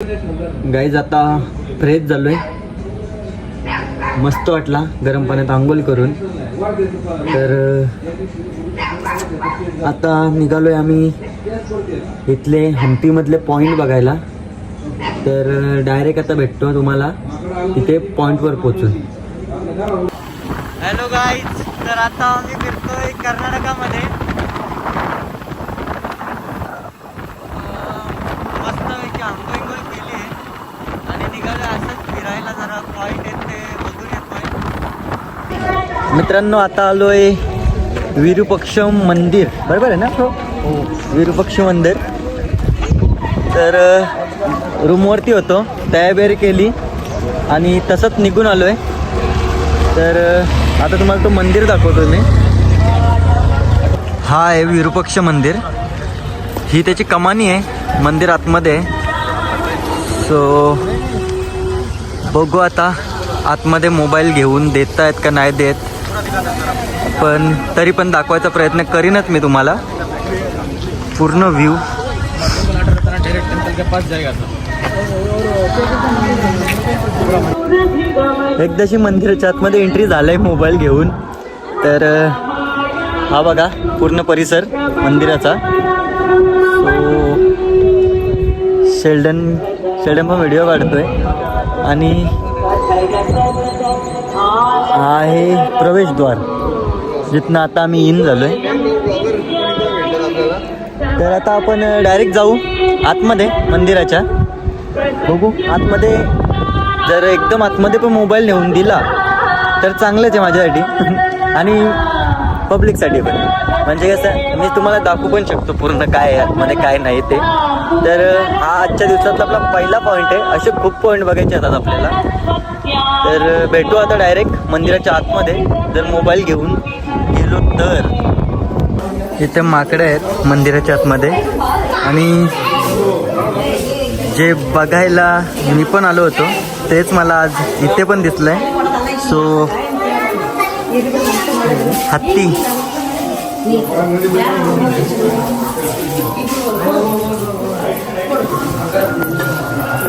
Guys आता fresh झालोय, मस्त वाटला गरम पाण्यात आंघोळ करून. तर आता निघालोय आम्ही इथले हम्पीमधले पॉईंट बघायला. तर डायरेक्ट आता भेटतो तुम्हाला तिथे पॉईंटवर पोचून. हॅलो गाईज, तर आता आम्ही फिरतोय कर्नाटकामध्ये. मस्तपैकी आंघोळ केली आहे आणि निघालो असंच फिरायला. जरा पॉईंट आहेत ते बघून येतोय. मित्रांनो, आता आलोय विरूपक्ष मंदिर, बरोबर आहे ना? हो, विरूपक्ष मंदिर. तर रूमवरती होतो, तयारी केली आणि तसंच निघून आलोय. तर आता तुम्हाला तो मंदिर दाखवतो मी. हा आहे विरूपक्ष मंदिर. ही त्याची कमानी आहे मंदिर आतमध्ये. सो बघू आता आतमध्ये मोबाईल घेऊन देत आहेत का नाही देत, पण तरी पण दाखवायचा प्रयत्न करीनच मी तुम्हाला पूर्ण व्ह्यू. एकदाशी मंदिराच्या आतमध्ये एंट्री झालंय मोबाईल घेऊन. तर हा बघा पूर्ण परिसर मंदिराचा. सो शेल्डन पण व्हिडिओ काढतोय आणि हा आहे प्रवेशद्वार जिथनं आता आम्ही इन झालोय. तर आता आपण डायरेक्ट जाऊ आतमध्ये मंदिराच्या. बघू आतमध्ये, जर एकदम आतमध्ये पण मोबाईल नेऊन दिला तर चांगलंच आहे माझ्यासाठी आणि पब्लिकसाठी पण. म्हणजे कसं मी तुम्हाला दाखवू पण शकतो पूर्ण काय आहे आतमध्ये काय नाही ते. तर हा आजच्या दिवसातला आपला पहिला पॉईंट आहे. असे खूप पॉईंट बघायचे आहेत आपल्याला. तर भेटू आता डायरेक्ट मंदिराच्या आतमध्ये, जर मोबाईल घेऊन गेलो तर. इथे माकडे आहेत मंदिराच्या आतमध्ये आणि जे बघायला मी पण आलो होतो तेच मला आज इथे पण दिसलंय. सो हत्ती.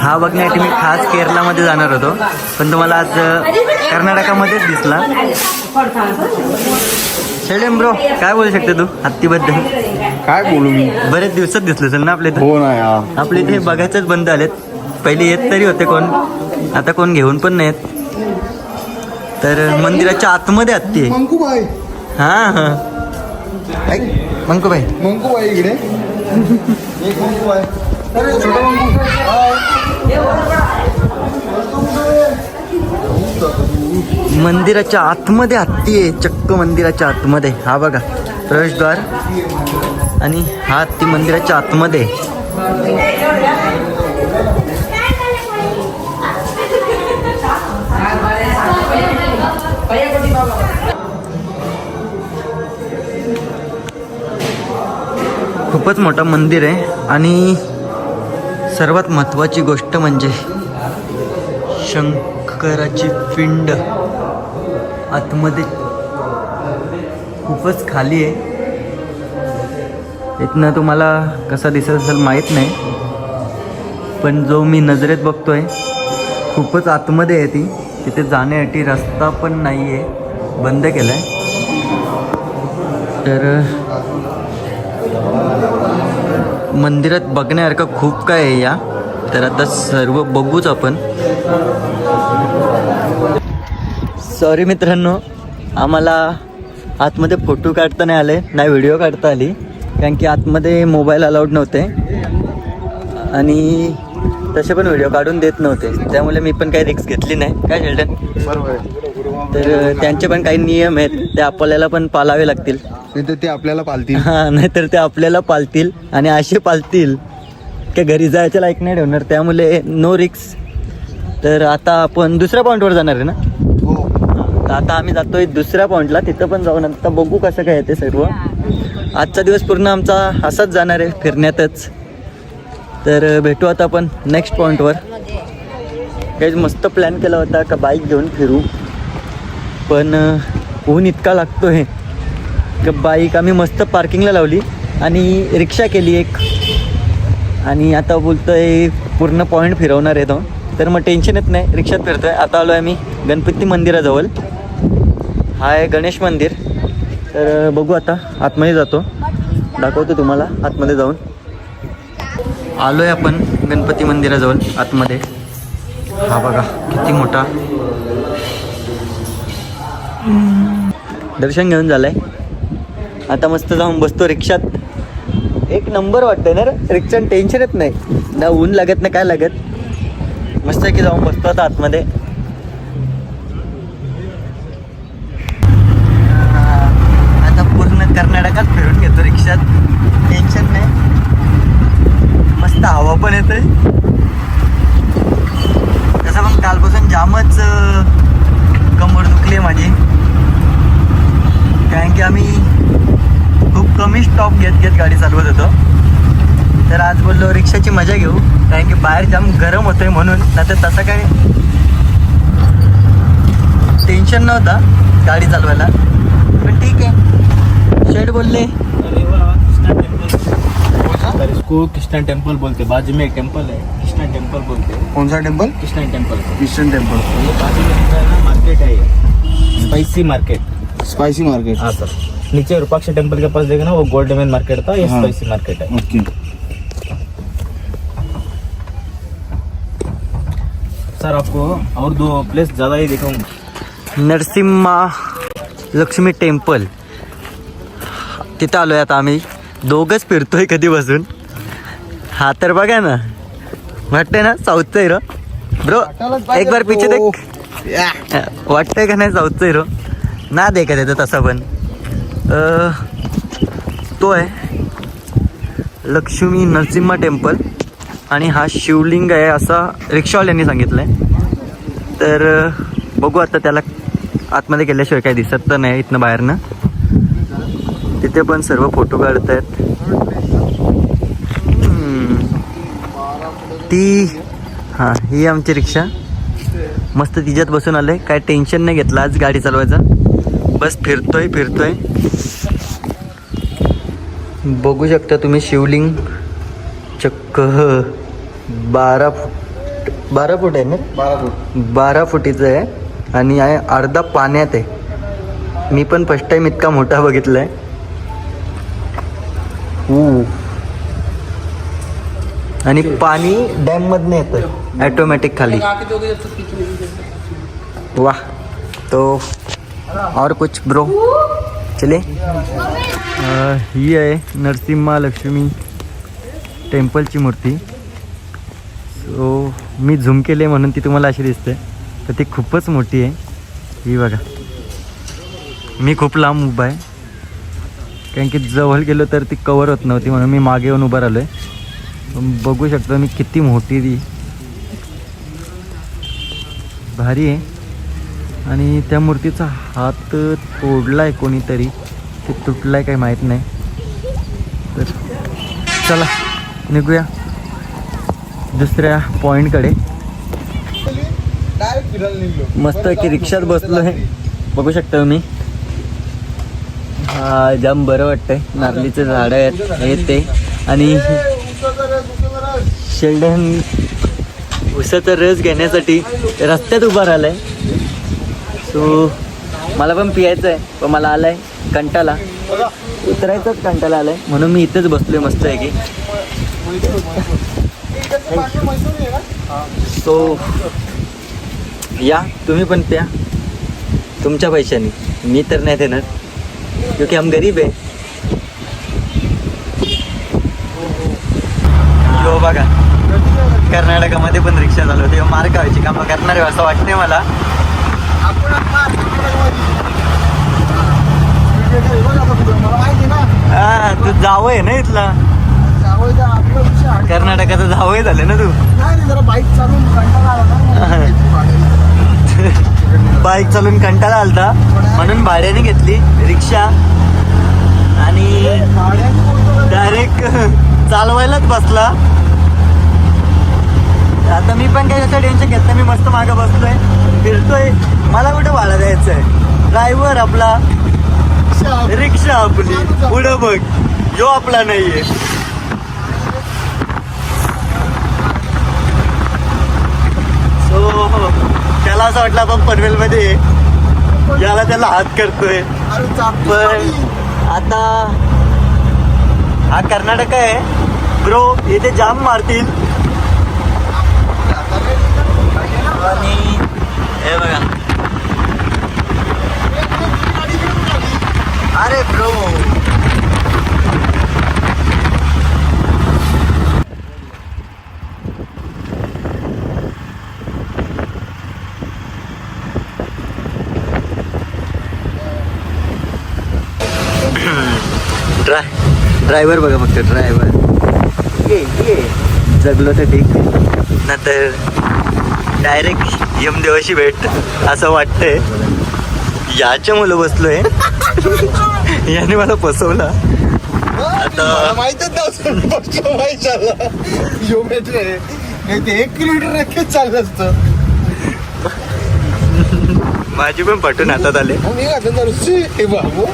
हा बघण्यासाठी मी खास केरलामध्ये जाणार होतो, पण तुम्हाला आज कर्नाटकामध्येच दिसला. शेडेम ब्रो, काय बोलू शकते तू हत्तीबद्दल? काय बोलू मी, बरेच दिवसात दिसले असेल ना आपले इथे? हो ना. आपले इथे बघायचंच बंद झालेत. पहिले येत तरी होते कोण, आता कोण घेऊन पण नाहीत. तर मंदिराच्या आतमध्ये हत्ती आहे. मंकूबाई. हां हां, मंकूबाई. मंकूबाई इकडे एक मंकूबाई. अरे छोटा मंकू. मंदिराच्या आतमध्ये हत्ती आहे, चक्क मंदिराच्या आतमध्ये. हा बघा प्रवेशद्वार आणि हा हत्ती मंदिराच्या आतमध्ये. खूपच मोठं मंदिर आहे आणि सर्वात महत्त्वाची गोष्ट म्हणजे शंकराची पिंड आतमध्ये खूपच खाली आहे. इथनं तुम्हाला कसा दिसत असेल माहीत नाही, पण जो मी नजरेत बघतोय खूपच आतमध्ये आहे ती. तिथे जाण्यासाठी रस्ता पण नाही आहे, बंद केला आहे. तर मंदिरात बघण्यासारखं खूप काय आहे या. तर आता सर्व बघूच आपण. सॉरी मित्रांनो, आम्हाला आतमध्ये फोटो काढता नाही आले, नाही व्हिडिओ काढता आली, कारण की आतमध्ये मोबाईल अलाउड नव्हते आणि तसे पण व्हिडिओ काढून देत नव्हते. त्यामुळे मी पण काही रिस्क घेतली नाही. काय शेल्डन? बरोबर. तर त्यांचे पण काही नियम आहेत, ते आपल्याला पण पाळावे लागतील. नाही तर ते आपल्याला पालतील. हां, नाहीतर ते आपल्याला पाळतील आणि असे पाळतील की घरी जायच्या लायक नाही ठेवणार. त्यामुळे नो रिक्स. तर आता आपण दुसऱ्या पॉईंटवर जाणार आहे ना? हो. तर आता आम्ही जातोय दुसऱ्या पॉईंटला, तिथं पण जाऊन आता बघू कसं काय येते सर्व. आजचा दिवस पूर्ण आमचा असाच जाणार आहे, फिरण्यातच. तर भेटू आता आपण नेक्स्ट पॉईंटवर. काही मस्त प्लॅन केला होता का बाईक घेऊन फिरू, पण ऊन इतका लागतो आहे की बाईक आम्ही मस्त पार्किंगला लावली आणि रिक्षा केली एक. आणि आता बोलतोय पूर्ण पॉईंट फिरवणार आहे तो. तर मग टेन्शन येत नाही, रिक्षात फिरतोय. आता आलो आहे मी गणपती मंदिराजवळ. हा आहे गणेश मंदिर. तर बघू आता आतमध्ये जातो, दाखवतो तुम्हाला आतमध्ये जाऊन. आलो आहे आपण गणपती मंदिराजवळ आतमध्ये. हा बघा किती मोठा. दर्शन घेऊन झालंय. आता मस्त जाऊन बसतो रिक्षात. एक नंबर वाटतंय ना रे, रिक्षात टेन्शन येत नाही, ना ऊन लागत नाही काय लागत. मस्त आहे की जाऊन बसतो आता आतमध्ये. आता पूर्ण कर्नाटकात फिरून घेतो रिक्षात, टेन्शन नाही. मस्त हवा पण येते. तसं पण कालपासून जामच कंबर दुखली माझी, कारण की आम्ही खूप कमी स्टॉप घेत गाडी चालवत होतो. तर आज बोललो रिक्षाची मजा घेऊ, कारण की बाहेर जाम गरम होतोय म्हणून. नाही तर तसं काय टेन्शन नव्हता गाडी चालवायला, पण ठीक आहे. शेठ बोलले इसको कृष्णा टेम्पल बोलते, बाजू में एक टेम्पल है कृष्णा टेम्पल बोलते. कौन सा temple? Krishna temple, eastern temple. ये बाजू में है ना मार्केट है, ये स्पाइसी मार्केट. Spicy market. हाँ सर, नीचे विरूपाक्ष टेम्पल के पास देखना वो गोल्डन मैन मार्केट था, ये हाँ. स्पाइसी मार्केट है. ओके. सर आपको और 2 प्लेस ज़्यादा ही दिखाऊंगा. नरसिम्हा लक्ष्मी टेम्पल. तिथं आलोय आता आम्ही. दोघंच फिरतोय कधी बसून. हा तर बघा ना, वाटतंय ना साऊथचा हिरो. ब्रो एक बार पीछे देख. वाटतंय का नाही साऊथचा हिरो? ना देखत येतं तसं पण. तो आहे लक्ष्मी नरसिम्हा टेम्पल आणि हा शिवलिंग आहे असं रिक्षावाल्यांनी सांगितलंय. तर बघू आता, त्याला आतमध्ये गेल्याशिवाय काही दिसत तर नाही इथनं बाहेरनं. तिथे पण सर्व फोटो काढत आहेत. ती हां ही आमची रिक्षा. मस्त तिच्यात बसून आलोय, काय टेन्शन नाही घेतलं आज गाडी चालवायचं. बस फिरतोय. बघू शकता तुम्ही शिवलिंग चक्क 12 फूट आहे ना. 12 फूट. 12 फुटीचं आहे आणि आहे अर्धा पाण्यात आहे. मी पण फर्स्ट टाइम इतका मोठा बघितलाय. आणि पाणी डॅम मधनं येतं ऑटोमॅटिक खाली. वाह. तो और कुछ ब्रो चले. ही आहे नरसिम्हा लक्ष्मी टेम्पलची मूर्ती. सो मी झूम केले म्हणून ती तुम्हाला अशी दिसते, तर ती खूपच मोठी आहे. ही बघा, मी खूप लांब उभा आहे, कारण की जवळ गेलो तर ती कवर होत नव्हती, म्हणून मी मागे येऊन उभा राहिलो आहे. बघू शकतो मी किती मोठी ती. भारी आहे. आणि त्या मूर्तीचा हात तोडलाय कोणीतरी, ते तुटलाय काही माहीत नाही. तर चला निघूया दुसऱ्या पॉईंटकडे. डायरेक्ट फिरायला निघलो. मस्त की रिक्षात बसलो आहे, बघू शकता तुम्ही. हा जाम बरं वाटतंय. नारळीचे झाडं आहेत हे ते, आणि शेल्डन उसाचा रस घेण्यासाठी रस्त्यात उभा राहिलाय. सो मला पण पियायचं आहे, पण मला आलाय कंटाळा, उतरायचाच कंटाळा आलाय, म्हणून मी इथेच बसलोय मस्त आहे की. सो या तुम्ही पण प्या तुमच्या पैशाने, मी तर नाही देणार, क्योंकि हम गरीब आहे. हो बघा, कर्नाटकामध्ये पण रिक्षा चालवते, मार खायची कामं करणार आहे असं वाटतंय मला. हा तू जावं ना इथला, कर्नाटकाचं जावं झालं ना तू. बाईक चालून कंटाळा आलता म्हणून भाड्याने घेतली रिक्षा आणि डायरेक्ट चालवायलाच बसला. आता मी पण काही त्याचं टेन्शन घेत नाही, मी मस्त मागं बसलोय फिरतोय. मला कुठं भाडं द्यायचं आहे, ड्रायव्हर आपला, रिक्षा आपली, पुढं बघ यो आपला नाहीये. असं वाटलं आपण पनवेल मध्ये आहे. याला त्याला हात करतोय अरे चाप पण आता हा कर्नाटक आहे ब्रो, इथे जाम मारतील. आणि हे बघा, अरे ब्रो ड्रायव्हर बघा फक्त, ड्रायव्हर ये जगलो तर ठीक, नंतर डायरेक्ट यमदेवाशी भेट असं वाटतंय. याच्या मुलं बसलोय याने मला फसवला. आता माहितच नव्हतं माहित झालं योमेट्री नाही ते 1 किलोमीटर नक्कीच चाललं असतं. माझी पण पटून हातात आले. मग मी घातलं ना हे बाबू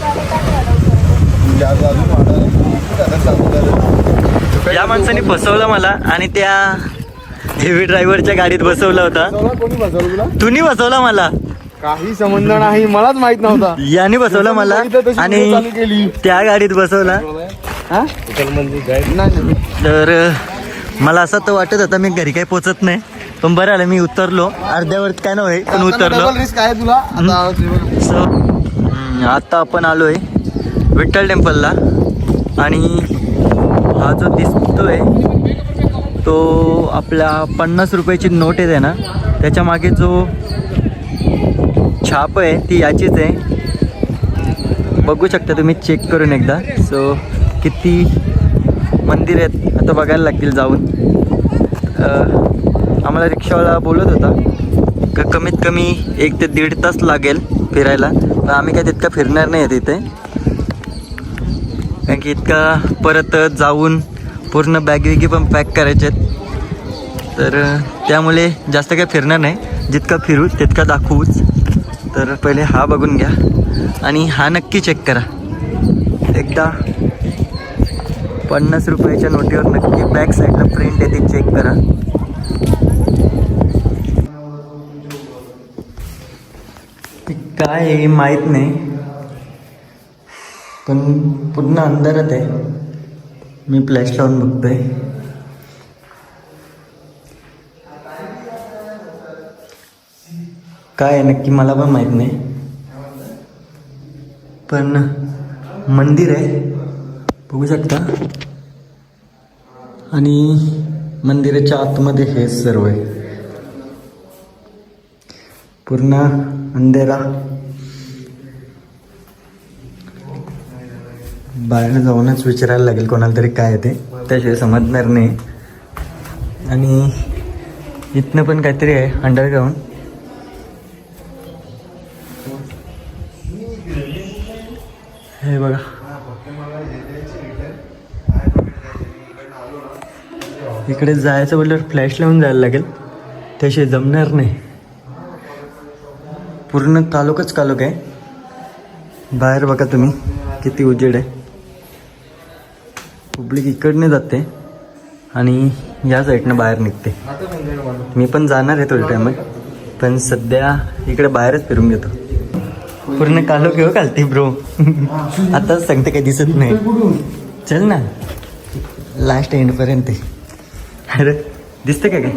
या माणसाने फसवलं मला आणि त्या हेवी ड्रायव्हरच्या गाडीत बसवला होता. कोणी बसवलं तुला? तुम्ही बसवला मला, काही संबंध नाही, मलाच माहित नव्हता. याने बसवला मला आणि त्या गाडीत बसवला. हा? नाही. तर मला असं तर वाटत होता मी घरी काही पोचत नाही, पण बरं आलं मी उतरलो. अर्ध्यावर काय नव्हे पण उतरलो. रिस्क आहे तुला आता. सो आता आपण आलोय विठ्ठल टेम्पलला आणि हा जो दिसतोय तो आपल्या 50 रुपयाची नोट आहे ना, त्याच्या मागे जो छाप आहे ती याचीच आहे. बघू शकता तुम्ही चेक करून एकदा. सो किती मंदिर आहेत आता बघायला लागतील जाऊन. आम्हाला रिक्षावाला बोलत होता का कमीत कमी 1 ते 1.5 तास लागेल फिरायला, पण आम्ही काय तितका फिरणार नाही आहे तिथे, कारण की इतका परत जाऊन पूर्ण बॅग विगी पण पॅक करायचे आहेत. तर त्यामुळे जास्त काही फिरणार नाही, जितका फिरू तितका दाखवूच. तर पहिले हा बघून घ्या आणि हा नक्की चेक करा एकदा. 50 रुपयाच्या नोटीवर नक्की बॅक साईडला प्रिंट आहे ती चेक करा. ती काय आहे माहीत नाही, पण पूर्ण अंधारात आहे. मी फ्लॅश लावून बघतोय. काय आहे नक्की मला पण माहीत नाही, पण मंदिर आहे बघू शकता. आणि मंदिराच्या आतमध्ये हे सर्व आहे. पूर्ण अंधेरा, बाहेर जाऊनच विचारायला लागेल कोणाला तरी काय ते, त्याशिवाय समजणार नाही. आणि इथनं पण काहीतरी आहे अंडरग्राऊंड. हे बघा, इकडे जायचं बोलल्यावर फ्लॅश लावून जायला लागेल, त्याशिवाय जमणार नाही. पूर्ण कालोखच कालोख आहे. बाहेर बघा तुम्ही किती उजेड आहे. पब्लिक इकडनं जाते आणि या साईडनं बाहेर निघते. मी पण जाणार आहे थोड्या टायमात, पण सध्या इकडे बाहेरच फिरून घेतो. पूर्ण कालोख घेऊ घालते ब्रो. आताच सांगते काही दिसत नाही. चल ना लास्ट एंडपर्यंत. अरे दिसतं का काय?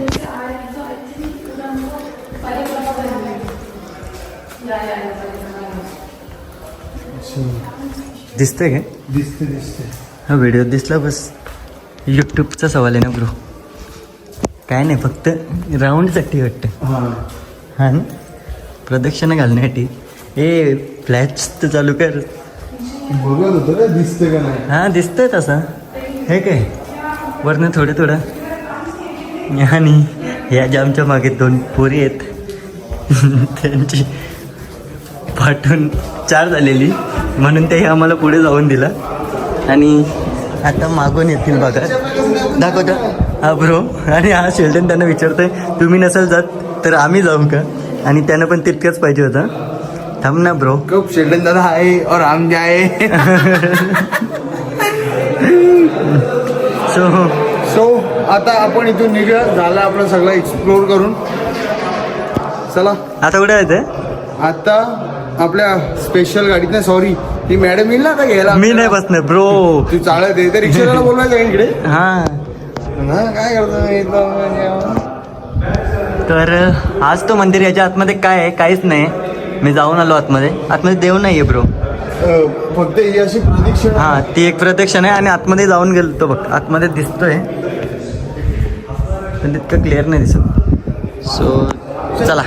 दिसतंय काय? दिसते. हा व्हिडिओ दिसला बस. यूट्यूबचा सवाल आहे ना ब्रो, काय नाही, फक्त राऊंडसाठी वाटतं. हां ना, प्रदक्षिणा घालण्यासाठी. ए फ्लॅश तर चालू कर. बघत होतं रे दिसते का नाही. हां दिसतंय तसं. हे काय वरनं थोडं. आणि ह्या जामच्या मागे 2 पोरी आहेत. त्यांची पाठवून 4 झालेली, म्हणून ते आम्हाला पुढे जाऊन दिला. आणि आता मागून येतील बघा, दाखवता. हा ब्रो आणि हा शेल्डन त्यांना विचारतोय तुम्ही नसेल जात तर आम्ही जाऊ का, आणि त्यानं पण तितकंच पाहिजे होतं. थांब ना ब्रो. कब शेल्डन दादा आहे और हम जाए. सो आता आपण इथून झालं आपलं सगळं एक्सप्लोर करून. चला आता कुठे आहे ते? आता आपल्या स्पेशल गाडीत नाही, सॉरी ती मॅडम येईल ना आता घ्यायला मी नाही बसणार ब्रो. तू चालत आहे तर रिक्षाला बोलवायचं इकडे हा काय करतो. तर आज तो मंदिर, याच्या आतमध्ये काय आहे काहीच नाही. मी जाऊन आलो आतमध्ये. आतमध्ये देव नाही आहे ब्रो. फक्त ही अशी प्रदीक्षा. हा ती एक प्रदक्षिणा आहे आणि आतमध्ये जाऊन गेलो तो बघ. आतमध्ये दिसतोय पण तितकं क्लिअर नाही दिसत. सो चला.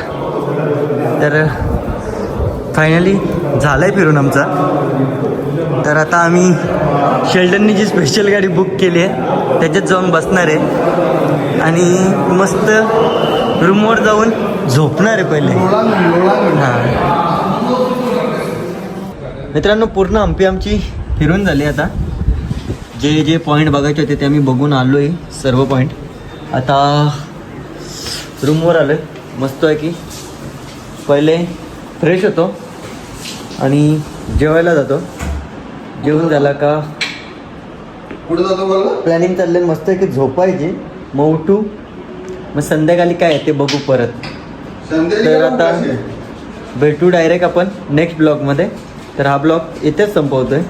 तर फायनली झालंय फिरून आमचा. तर आता आम्ही शेल्डननी जी स्पेशल गाडी बुक केली आहे त्याच्यात जाऊन बसणार आहे आणि मस्त रूमवर जाऊन झोपणार आहे पहिले. हां मित्रांनो, पूर्ण हंपी आमची फिरून झाली. आता जे जे पॉईंट बघायचे होते ते आम्ही बघून आलो आहे सर्व पॉईंट. आता रूमवर आलो आहे मस्त आहे की. पहिले फ्रेश होतो आणि जेवायला जातो. जेवून झाला का कुठे जातो बोलला? प्लॅनिंग चाललं मस्त आहे की झोपायची, मग उठू, मग संध्याकाळी काय आहे ते बघू परत. तर आता भेटू डायरेक्ट आपण नेक्स्ट ब्लॉगमध्ये. तर हा ब्लॉग इथेच संपवतोय.